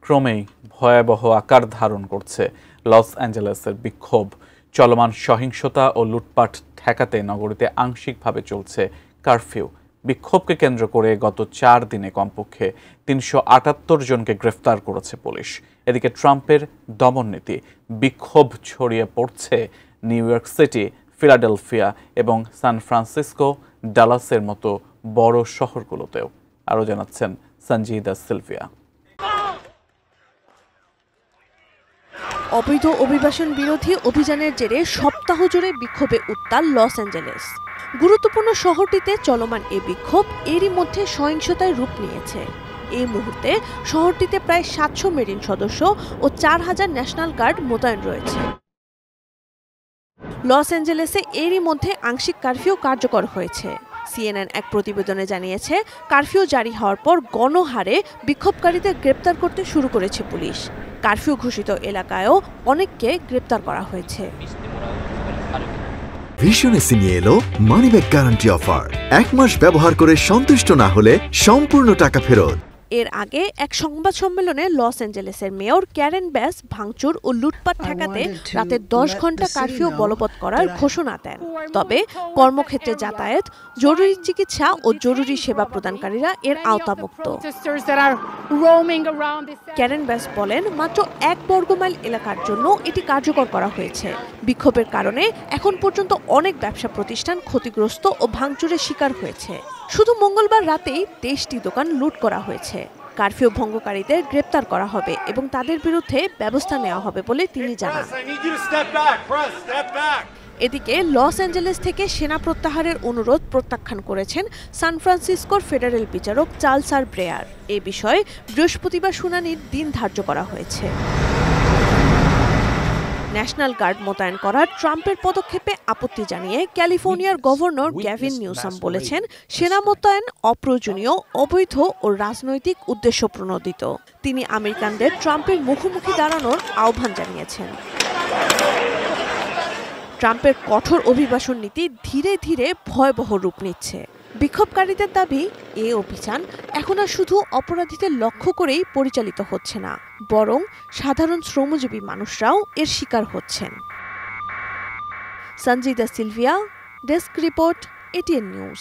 ক্রমেই ভয়াবহ আকার ধারণ করছে লস অ্যাঞ্জেলেসের বিক্ষোভ। চলমান সহিংসতা ও লুটপাট ঠেকাতে নগরীতে আংশিকভাবে চলছে কারফিউ। বিক্ষোভকে কেন্দ্র করে গত 4 দিনে কমপক্ষে 378 জনকে গ্রেফতার করেছে পুলিশ। এদিকে ট্রাম্পের দমননীতি বিক্ষোভ ছড়িয়ে পড়ছে নিউ ইয়র্ক সিটি, ফিলাডেলফিয়া এবং সান ফ্রান্সিসকো, ডালাসের মতো বড় শহরগুলোতেও। আরও জানাচ্ছেন সঞ্জিদা সিলভিয়া। অবৈধ অভিবাসন বিরোধী অভিযানের জেরে সপ্তাহ জুড়ে বিক্ষোভে উত্তাল লস অ্যাঞ্জেলেস। গুরুত্বপূর্ণ শহরটিতে চলমান এই বিক্ষোভ এরই মধ্যে সহিংসতায় রূপ নিয়েছে। এই মুহূর্তে শহরটিতে প্রায় 700 মেরিন সদস্য ও 4000 ন্যাশনাল গার্ড মোতায়েন রয়েছে। লস অ্যাঞ্জেলেসে এরই মধ্যে আংশিক কারফিউ কার্যকর হয়েছে। সিএনএন এক প্রতিবেদনে জানিয়েছে, কারফিউ জারি হওয়ার পর গণহারে বিক্ষোভকারীদের গ্রেপ্তার করতে শুরু করেছে পুলিশ। কারফিউ ঘোষিত এলাকায়ও অনেককে গ্রেপ্তার করা হয়েছে। ভিশন এসি নিয়ে এলো মানিব্যাক গ্যারান্টি অফার। 1 মাস ব্যবহার করে সন্তুষ্ট না হলে সম্পূর্ণ টাকা ফেরত। এর আগে এক সংবাদ সম্মেলনে লস অ্যাঞ্জেলেসের মেয়র ক্যারেন ব্যাস ভাঙচুর ও লুটপাট ঠেকাতে রাতে 10 ঘন্টা কারফিউ বলবৎ করার ঘোষণা দেন। তবে কর্মক্ষেত্রে যাতায়াত, জরুরি চিকিৎসা ও জরুরি সেবা প্রদানকারীরা এর আওতামুক্ত। ক্যারেন ব্যাস বলেন, মাত্র 1 বর্গমাইল এলাকার জন্য এটি কার্যকর করা হয়েছে। বিক্ষোভের কারণে এখন পর্যন্ত অনেক ব্যবসা প্রতিষ্ঠান ক্ষতিগ্রস্ত ও ভাঙচুরের শিকার হয়েছে। শুধু মঙ্গলবার রাতেই 23টি দোকান লুট করা হয়েছে। কারফিউ ভঙ্গকারীদের গ্রেপ্তার করা হবে এবং তাদের বিরুদ্ধে ব্যবস্থা নেওয়া হবে বলে তিনি জানান। এদিকে লস অ্যাঞ্জেলেস থেকে সেনা প্রত্যাহারের অনুরোধ প্রত্যাখ্যান করেছেন সান ফ্রান্সিসকোর ফেডারেল বিচারক চার্লস আর ব্রেয়ার। এ বিষয়ে বৃহস্পতিবার শুনানির দিন ধার্য করা হয়েছে। ন্যাশনাল গার্ড মোতায়েন করার ট্রাম্পের পদক্ষেপে আপত্তি জানিয়ে ক্যালিফোর্নিয়ার গভর্নর গ্যাভিন নিউসাম বলেছেন, সেনা মোতায়েন অপ্রয়োজনীয়, অবৈধ ও রাজনৈতিক উদ্দেশ্য প্রণোদিত। তিনি আমেরিকানদের ট্রাম্পের মুখোমুখি দাঁড়ানোর আহ্বান জানিয়েছেন। ট্রাম্পের কঠোর অভিবাসন নীতি ধীরে ধীরে ভয়াবহ রূপ নিচ্ছে। বিক্ষোভকারীদের দাবি, এই অভিযান এখন আর শুধু অপরাধীদের লক্ষ্য করেই পরিচালিত হচ্ছে না, বরং সাধারণ শ্রমজীবী মানুষরাও এর শিকার হচ্ছেন। Sanjida Sylvia, desk report, ATN news.